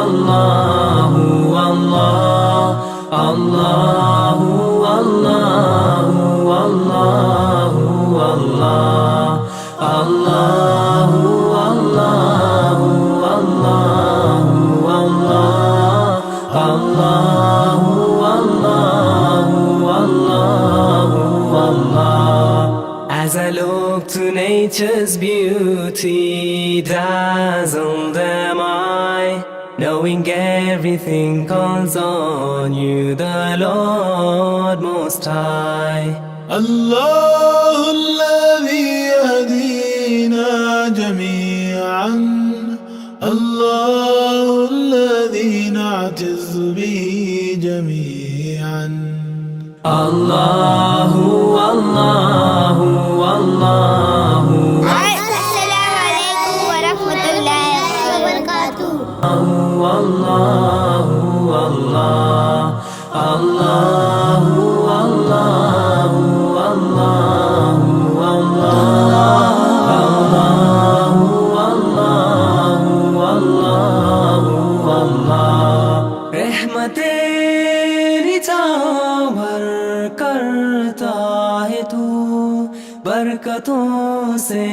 الله الله الله الله الله الله الله الله الله الله As I look to nature's beauty, dazzled am I, knowing everything calls on you, the Lord Most High. الله الذي يهدينا جميعا، الله الذي نعتز به جميعا. الله الله الله. السلام عليكم ورحمة الله وبركاته. الله الله الله الله रहमतेरी छावर करता है तू, बरकतों से